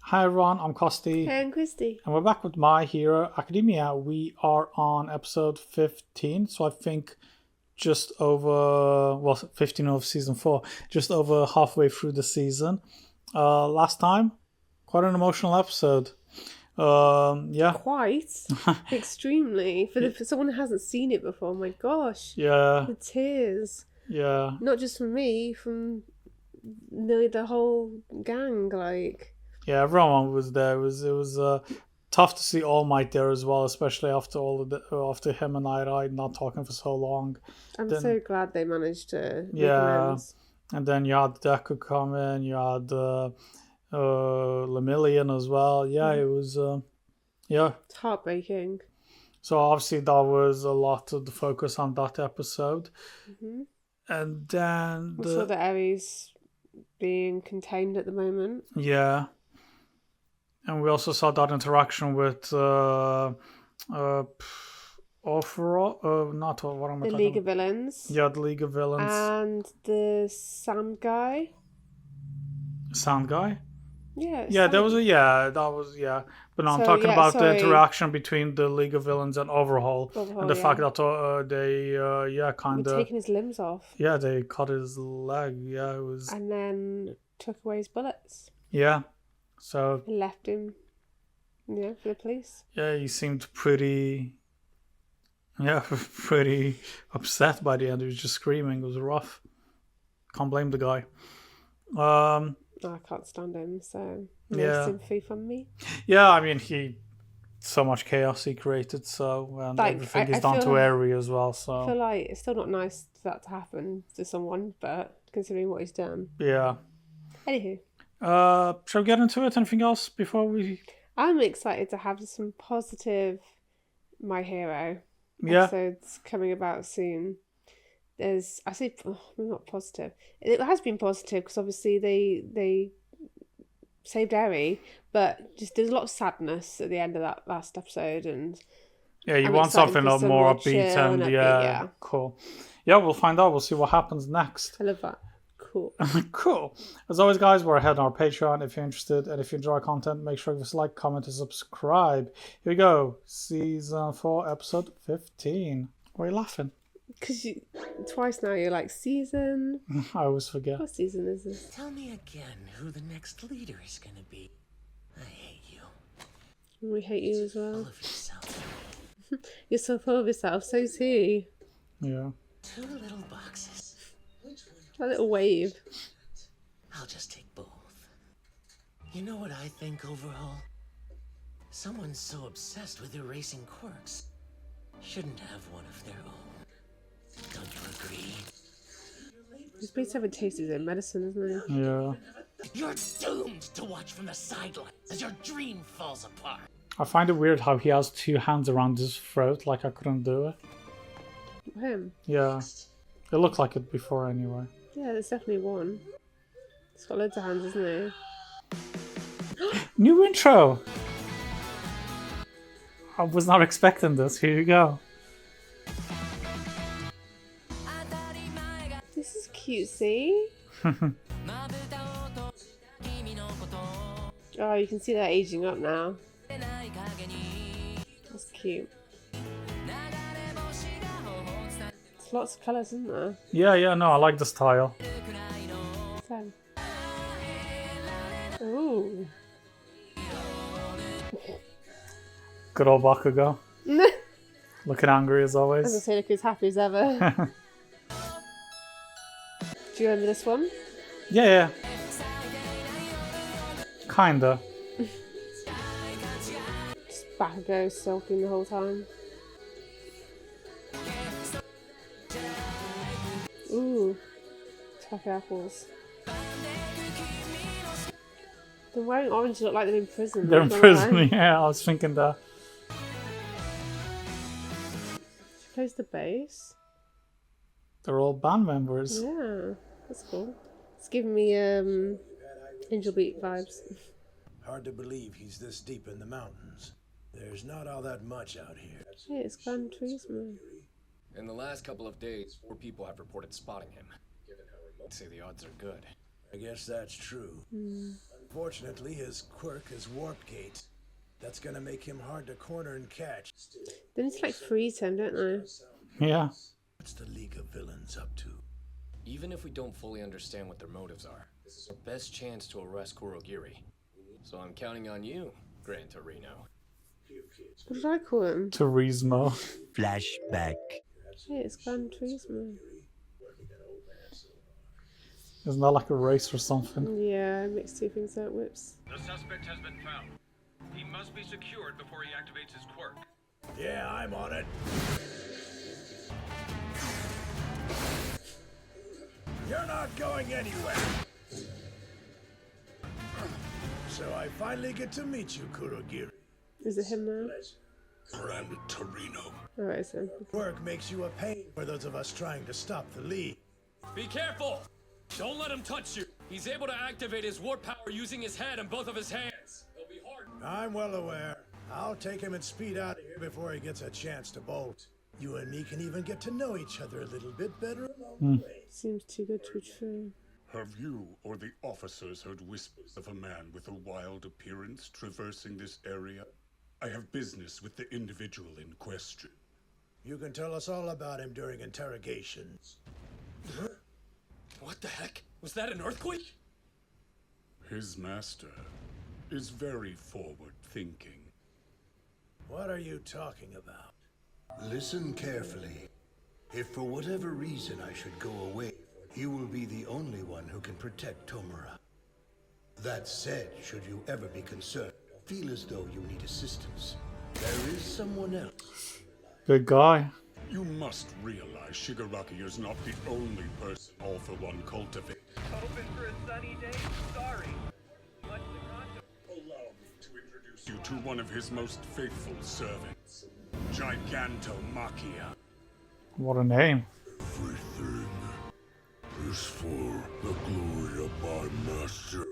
Hi everyone, I'm Kosti. Hey, I'm Christy. And we're back with My Hero Academia. We are on episode 15, so I think just over, 15 of season 4, just over halfway through the season. Last time, quite an emotional episode. Yeah. Quite. Extremely. For someone who hasn't seen it before, my gosh. Yeah. The tears. Yeah. Not just from me, from nearly the whole gang, like. Yeah, everyone was there. It was tough to see All Might there as well, especially after after him and I not talking for so long. I'm so glad they managed to make Yeah, amends. and then you had Deku come in, you had Lemillion as well. Yeah, it was yeah. It's heartbreaking. So obviously that was a lot of the focus on that episode, and then We saw that Aries being contained at the moment. Yeah. And we also saw that interaction with overall, not what am I The talking League of about? Villains. Yeah, the League of Villains. And the sound guy. Sound guy? Yeah. Yeah, that was But no, I'm talking about the interaction between the League of Villains and Overhaul and the fact that they kind of taking his limbs off. Yeah, they cut his leg. Yeah, it was. And then took away his bullets. Yeah. So left him, for the police. Yeah, he seemed pretty upset by the end. He was just screaming. It was rough. Can't blame the guy. I can't stand him, so no sympathy from me. Yeah, I mean, so much chaos he created, and everything is done to Eri as well. So I feel like it's still not nice for that to happen to someone, but considering what he's done. Yeah. Anywho. Shall we get into it? Anything else before we... I'm excited to have some positive My Hero episodes coming about soon. Maybe not positive. It has been positive because obviously they saved Eri, but just there's a lot of sadness at the end of that last episode, and you want something a lot more upbeat and cool. Yeah, we'll find out. We'll see what happens next. I love that. Cool. Cool. As always, guys, we're ahead on our Patreon if you're interested, and if you enjoy our content, make sure to give us a like, comment, and subscribe. Here we go. Season 4, episode 15. Why are you laughing? Because twice now you're like, season? I always forget. What season is this? Tell me again who the next leader is going to be. I hate you. We hate you as well. Full of yourself. You're so full of yourself. So is he. Yeah. 2 little boxes. A little wave. I'll just take both. You know what I think, Overhaul? Someone so obsessed with erasing quirks shouldn't have one of their own. Don't you agree? He's basically having tasted his own medicine, isn't he? Yeah. You're doomed to watch from the sidelines as your dream falls apart. I find it weird how he has 2 hands around his throat, like I couldn't do it. Him? Yeah. It looked like it before anyway. Yeah, there's definitely one. He's got loads of hands, isn't he? New intro! I was not expecting this. Here you go. This is cutesy. Oh, you can see that aging up now. That's cute. Lots of colours, isn't there? Yeah, no, I like the style. Same. Ooh. Good old Bakugo. Looking angry as always. As I say, look as happy as ever. Do you remember this one? Yeah. Kinda. Just Bakugo sulking the whole time. Ooh, tough apples. They're wearing orange, look like they're in prison. They're in prison, yeah, I was thinking that. She plays the bass. They're all band members. Yeah, that's cool. It's giving me Angel Beat vibes. Hard to believe he's this deep in the mountains. There's not all that much out here. Hey, it's climbing trees, man. In the last couple of days, 4 people have reported spotting him. Given how remote, I'd say the odds are good. I guess that's true. Fortunately, his quirk is Warp Gate. That's gonna make him hard to corner and catch. They need to like freeze him, don't they? Yeah. What's the League of Villains up to? Even if we don't fully understand what their motives are, this is our best chance to arrest Kurogiri. So I'm counting on you, Gran Torino. What did I call him? Turismo. Flashback. Hey, it's Gran Turismo. Isn't that like a race or something? Yeah, I mixed two things up. Whoops. The suspect has been found. He must be secured before he activates his quirk. Yeah, I'm on it. You're not going anywhere. So I finally get to meet you, Kurogiri. Is it him now? Gran Torino. Alright, so. Quirk makes you a pain for those of us trying to stop the League. Be careful! Don't let him touch you! He's able to activate his warp power using his head and both of his hands. He'll be hard. I'm well aware. I'll take him and speed out of here before he gets a chance to bolt. You and me can even get to know each other a little bit better along the way. Seems too good to be true. Have you or the officers heard whispers of a man with a wild appearance traversing this area? I have business with the individual in question. You can tell us all about him during interrogations. What the heck? Was that an earthquake? His master is very forward-thinking. What are you talking about? Listen carefully. If for whatever reason I should go away, you will be the only one who can protect Tomura. That said, should you ever be concerned, feel as though you need assistance, there is someone else. Good guy. You must realize Shigaraki is not the only person All for One cultivates. Open for a sunny day? Sorry. Much to contemplate. Allow me to introduce you to one of his most faithful servants, Gigantomachia. What a name. Everything is for the glory of my master.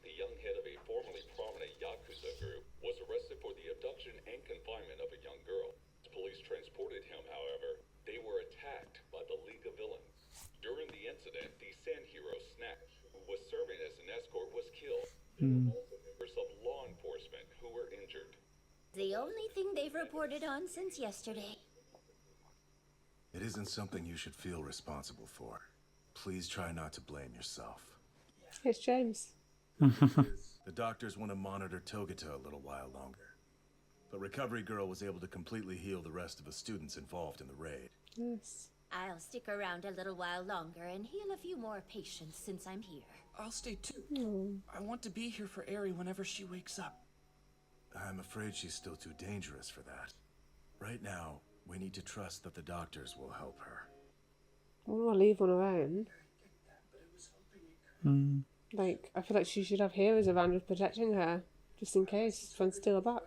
The young head of a formerly prominent Yakuza group, was arrested for the abduction and confinement of a young girl. Police transported him, however. They were attacked by the League of Villains. During the incident, the Sand Hero Snatch, who was serving as an escort, was killed. There were also members of law enforcement who were injured. The only thing they've reported on since yesterday. It isn't something you should feel responsible for. Please try not to blame yourself. It's James. The doctors want to monitor Togata a little while longer. But Recovery Girl was able to completely heal the rest of the students involved in the raid. Yes. I'll stick around a little while longer and heal a few more patients since I'm here. I'll stay too. I want to be here for Eri whenever she wakes up. I'm afraid she's still too dangerous for that. Right now, we need to trust that the doctors will help her. I don't want to leave on her own. Like, I feel like she should have heroes around her protecting her, just in case someone steal her back.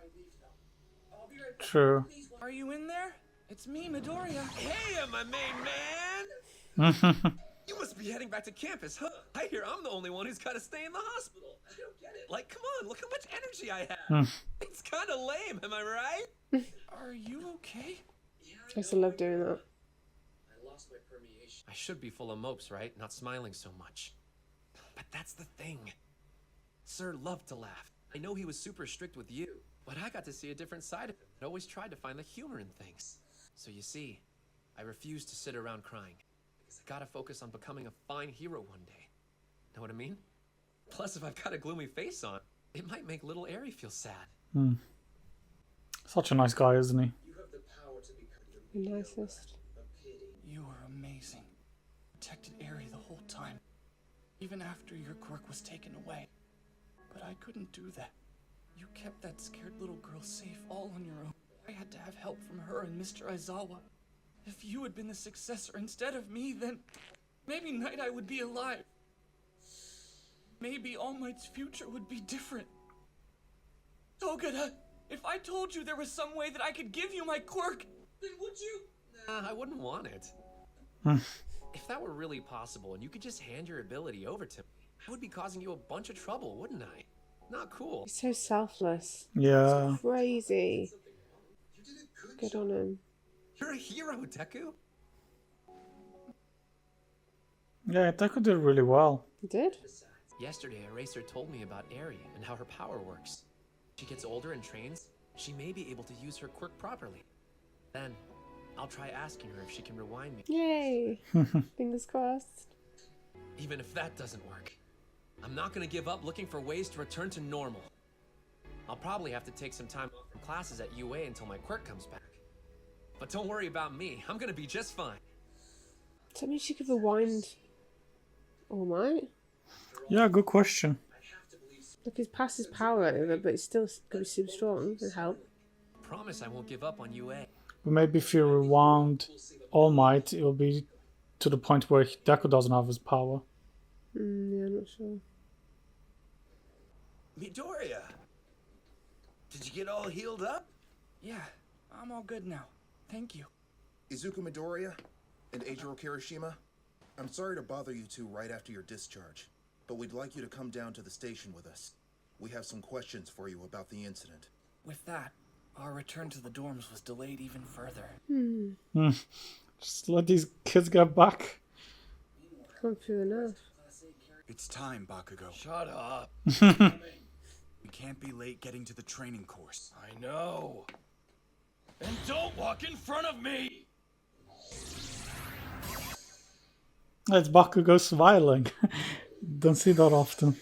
True. Are you in there? It's me, Midoriya. Hey, my main man! You must be heading back to campus, huh? I hear I'm the only one who's got to stay in the hospital. I don't get it. Like, come on, look how much energy I have. It's kind of lame, am I right? Are you okay? I used to love doing that. I lost my permeation. I should be full of mopes, right? Not smiling so much. But that's the thing. Sir loved to laugh. I know he was super strict with you, but I got to see a different side of him. I always tried to find the humor in things. So you see, I refused to sit around crying. Because I gotta focus on becoming a fine hero one day. Know what I mean? Plus, if I've got a gloomy face on, it might make little Eri feel sad. Such a nice guy, isn't he? You have the power to become The nicest. You were amazing. Protected Eri the whole time. Even after your quirk was taken away. But I couldn't do that. You kept that scared little girl safe all on your own. I had to have help from her and Mr. Aizawa. If you had been the successor instead of me, then maybe Night Eye would be alive. Maybe All Might's future would be different. Togata, if I told you there was some way that I could give you my quirk, then would you? Nah, I wouldn't want it. If that were really possible and you could just hand your ability over to me, I would be causing you a bunch of trouble, wouldn't I? Not cool. He's so selfless. Yeah. It's crazy. You did a Good on him. You're a hero, Deku. Yeah, Deku did really well. He did? Yesterday, Eraser told me about Eri and how her power works. She gets older and trains, she may be able to use her quirk properly. Then, I'll try asking her if she can rewind me. Yay! Fingers crossed. Even if that doesn't work, I'm not gonna give up looking for ways to return to normal. I'll probably have to take some time off from classes at UA until my quirk comes back. But don't worry about me, I'm gonna be just fine. Does that mean she could rewind All Might? Yeah, good question. Like he's passed his power over, but he's still gonna be super strong and help. Promise I won't give up on UA. But maybe if you rewound All Might, it will be to the point where Deku doesn't have his power. Yeah, I'm not sure. Midoriya! Did you get all healed up? Yeah, I'm all good now. Thank you. Izuku Midoriya and Eijiro Kirishima, I'm sorry to bother you two right after your discharge, but we'd like you to come down to the station with us. We have some questions for you about the incident. With that, our return to the dorms was delayed even further. Just let these kids get back. Come through enough. It's time, Bakugo. Shut up. We can't be late getting to the training course. I know. And don't walk in front of me! It's Bakugo smiling. Don't see that often.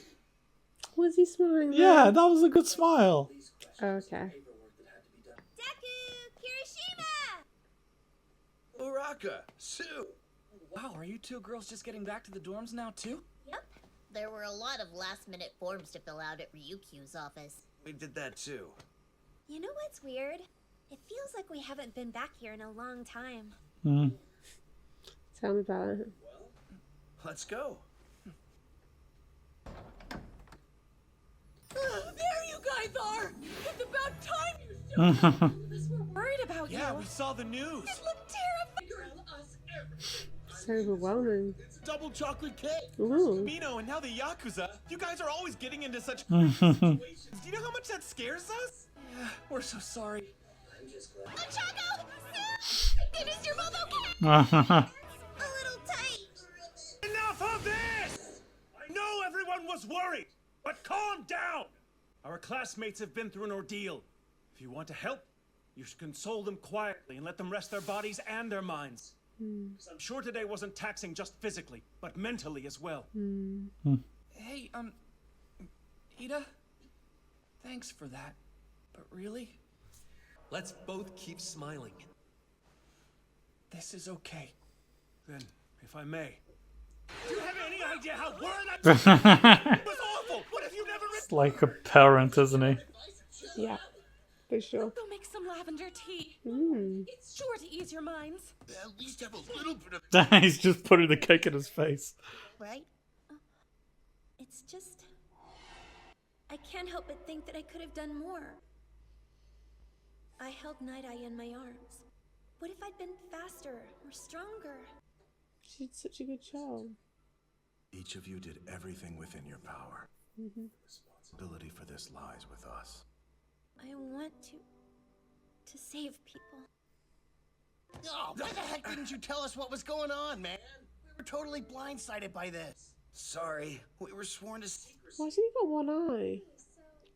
Was he smiling? Yeah, that was a good smile. Okay. Uraka! Sue! Wow, are you two girls just getting back to the dorms now too? Yep. There were a lot of last-minute forms to fill out at Ryukyu's office. We did that too. You know what's weird? It feels like we haven't been back here in a long time. Tell me about it. Let's go. There you guys are! It's about time you showed up! We're worried about you. Yeah, we saw the news. It looked terrifying. Tell us everything. So overwhelming. Double chocolate cake. Ooh. Mino, and now the Yakuza. You guys are always getting into such crazy situations. Do you know how much that scares us? Yeah, we're so sorry. Chaco! Is your mom okay? A little tight. Enough of this! I know everyone was worried, but calm down! Our classmates have been through an ordeal. If you want to help, you should console them quietly and let them rest their bodies and their minds. I'm sure today wasn't taxing just physically, but mentally as well. Hey, Ida? Thanks for that. But really? Let's both keep smiling. This is okay. Then, if I may, do you have any idea how worried it was awful? What if you never... It's like a parent, isn't he? Yeah, for sure. Go make some lavender tea. It's sure to ease your minds. At least have a little bit of... He's just putting the cake in his face. Right? It's just... I can't help but think that I could have done more. I held Night Eye in my arms. What if I'd been faster or stronger? She's such a good child. Each of you did everything within your power. The responsibility for this lies with us. I want to save people. Oh, why the heck didn't you tell us what was going on, man? We were totally blindsided by this. Sorry, we were sworn to secrecy. Why's he got one eye?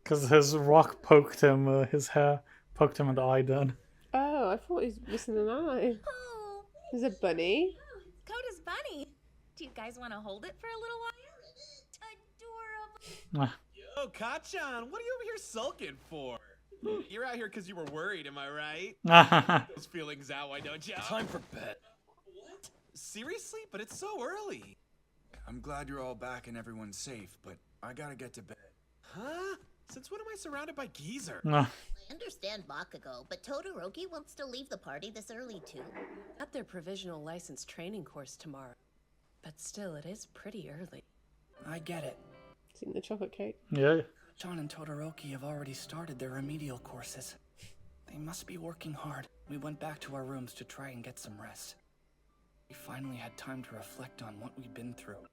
Because his rock poked him, his hair poked him in the eye then. Oh, I thought he was missing an eye. Oh. There's a bunny. Oh, it's Coda's bunny. Do you guys want to hold it for a little while? Adorable. Yo, Kachan, what are you over here sulking for? You're out here because you were worried, am I right? Those feelings out, why don't you? Time for bed. What? Seriously? But it's so early. I'm glad you're all back and everyone's safe, but I gotta get to bed. Huh? Since when am I surrounded by geezer? I understand Bakugo, but Todoroki wants to leave the party this early too. At their provisional license training course tomorrow. But still, it is pretty early. I get it. Seen the chocolate cake. Yeah. John and Todoroki have already started their remedial courses. They must be working hard. We went back to our rooms to try and get some rest. We finally had time to reflect on what we'd been through.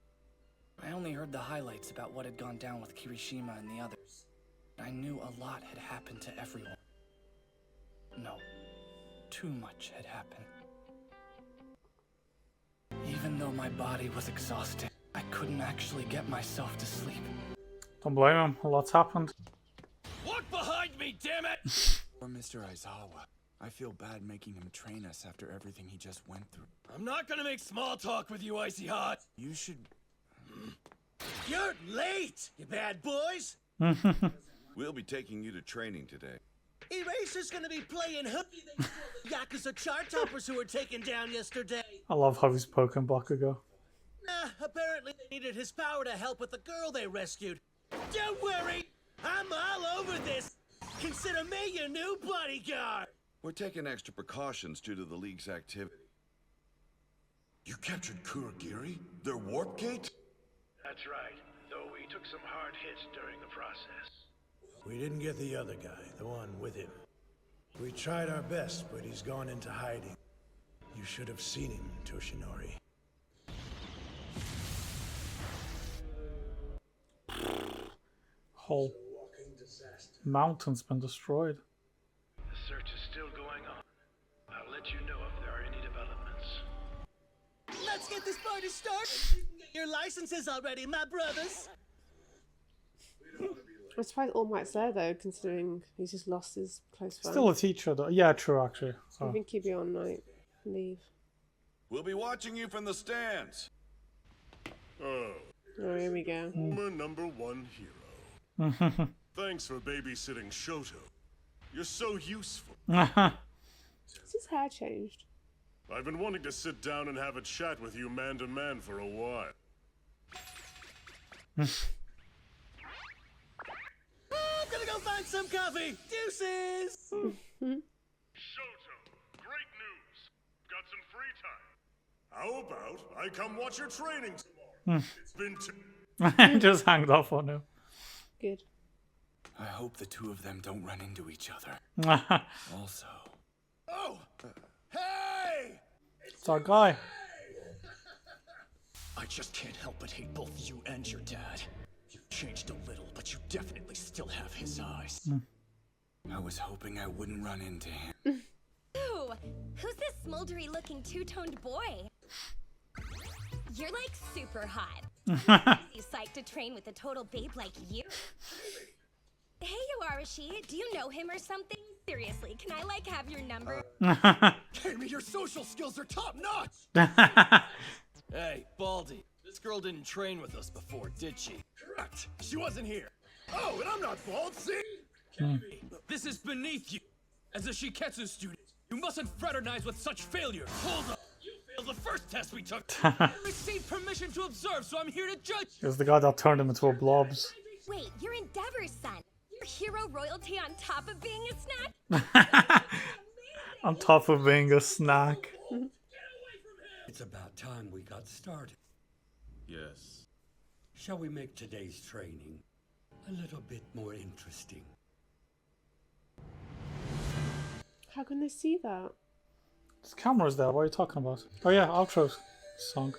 I only heard the highlights about what had gone down with Kirishima and the others. I knew a lot had happened to everyone. No, too much had happened. Even though my body was exhausted, I couldn't actually get myself to sleep. Don't blame him. A lot's happened. Look behind me, damn it! Poor Mr. Aizawa. I feel bad making him train us after everything he just went through. I'm not gonna make small talk with you, Icy Hot. You should... You're late, you bad boys! We'll be taking you to training today. Eraser's gonna be playing hooky thanks to the Yakuza chart toppers who were taken down yesterday. I love how he's poking Bakugo. Nah, apparently they needed his power to help with the girl they rescued. Don't worry, I'm all over this. Consider me your new bodyguard. We're taking extra precautions due to the League's activity. You captured Kurogiri? Their warp gate? That's right, though we took some hard hits during the process. We didn't get the other guy, the one with him. We tried our best, but he's gone into hiding. You should have seen him, Toshinori. Whole mountain's been destroyed. The search is still going on. I'll let you know if there are any developments. Let's get this party started. You can get your licenses already, my brothers. I'm surprised All Might's there though, considering he's just lost his close friend. Still a teacher though. Yeah, true actually. I think he'd be on like leave. We'll be watching you from the stands. Oh. Oh, here we go. Former #1 hero. Thanks for babysitting Shoto. You're so useful. Has his hair changed? I've been wanting to sit down and have a chat with you man to man for a while. I'm gonna go find some coffee. Deuces! Shoto, great news. Got some free time. How about I come watch your training tomorrow? It's been Just hanged off on him. Good. I hope the two of them don't run into each other. Also... Oh! Hey! It's our guy. I just can't help but hate both you and your dad. You changed a little, but you definitely still have his eyes. I was hoping I wouldn't run into him. Ooh, who's this smoldery looking two-toned boy? You're like super hot. You psyched to train with a total babe like you. Hey, Yoarashi, do you know him or something? Seriously, can I like have your number? Amy, your social skills are top notch! Hey, Baldy, this girl didn't train with us before, did she? Correct! She wasn't here! Oh, and I'm not bald, see? This is beneath you. As a Shiketsu student, you mustn't fraternize with such failure. Hold up! You failed the first test we took. I received permission to observe, so I'm here to judge. It was the guy that turned him into a blobs. Wait, you're Endeavor's son. You're hero royalty on top of being a snack? On top of being a snack. It's about time we got started. Yes. Shall we make today's training a little bit more interesting? How can they see that? There's cameras there. What are you talking about? Oh yeah, outro song.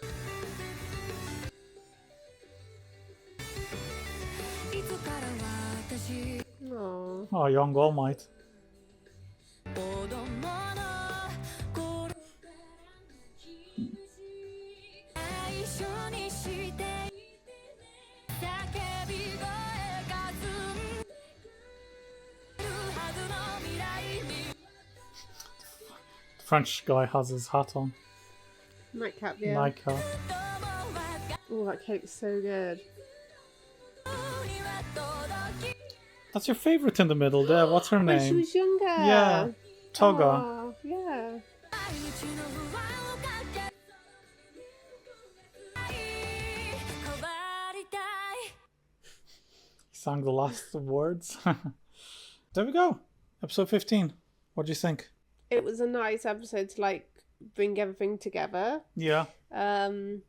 Aww. Oh, young All Might. The French guy has his hat on. Nightcap, yeah. Nightcap. Oh, that cake's so good. That's your favourite in the middle there. What's her name? When she was younger. Yeah. Toga. Aw, yeah. Sang the last words. There we go. Episode 15. What do you think? It was a nice episode to like bring everything together. Yeah. I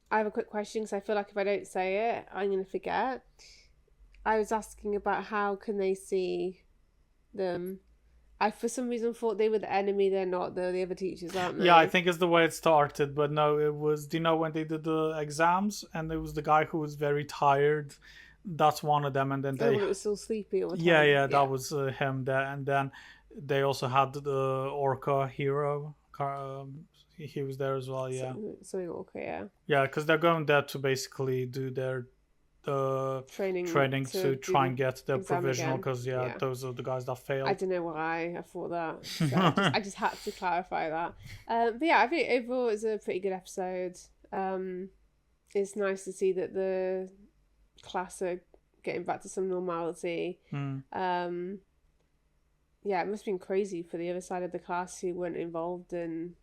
have a quick question because I feel like if I don't say it, I'm going to forget. I was asking about how can they see them. I for some reason thought they were the enemy. They're not. They're the other teachers, aren't they? Yeah, I think it's the way it started. But no, it was... Do you know when they did the exams? And it was the guy who was very tired. That's one of them. And then when it was still sleepy all the time. Yeah, that was him there. And then they also had the Orca hero, he was there as well. Yeah. Something Walker, yeah. Yeah, because they're going there to basically do their training to try and get their provisional. Because those are the guys that failed. I don't know why I thought that. So I just had to clarify that. But yeah, I think overall it's a pretty good episode. It's nice to see that the class are getting back to some normality. Yeah, it must have been crazy for the other side of the class who weren't involved in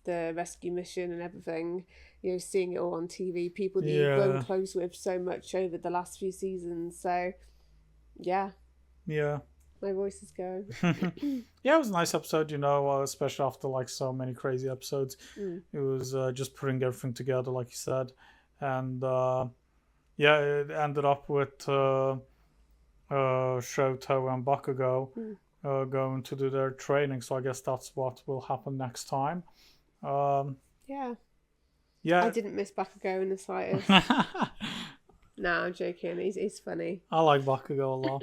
the rescue mission and everything. You know, seeing it all on TV, people that you've grown close with so much over the last few seasons. So, yeah. Yeah. My voice is going. Yeah, it was a nice episode, you know, especially after like so many crazy episodes. It was just putting everything together, like you said. And it ended up with Shoto and Bakugo going to do their training. So I guess that's what will happen next time. Yeah. I didn't miss Bakugo in the slightest. No, I'm joking. He's funny. I like Bakugo a lot.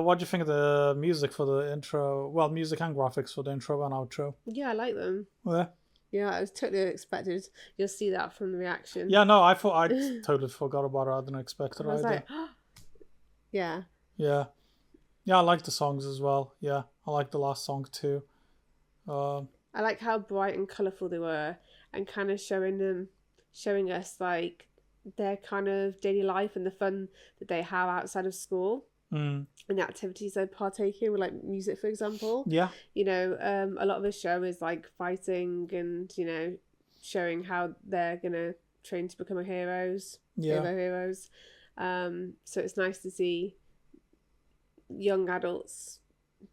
What do you think of the music for the intro? Well, music and graphics for the intro and outro. Yeah, I like them. Yeah. Yeah, I was totally expected. You'll see that from the reaction. Yeah, no, I totally forgot about it. I didn't expect it I was either. like, yeah. Yeah. Yeah, I like the songs as well. Yeah, I like the last song too. I like how bright and colourful they were, and kind of showing us like their kind of daily life and the fun that they have outside of school. And the activities they partake in, with like music, for example. Yeah. You know, a lot of the show is like fighting and, you know, showing how they're gonna train to become heroes. So it's nice to see young adults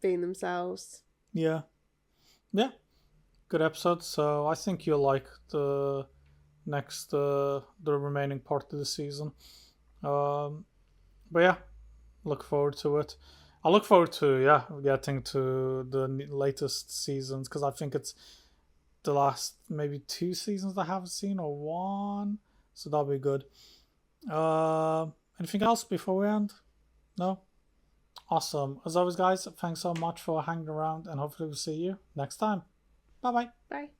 being themselves. Yeah. Yeah. Good episode. So I think you'll like the next the remaining part of the season. But yeah, look forward to it. I look forward to getting to the latest seasons, because I think it's the last maybe 2 seasons I haven't seen, or 1, so that'll be good. Anything else before we end? No? Awesome. As always, guys, thanks so much for hanging around, and hopefully we'll see you next time. Bye-bye. Bye.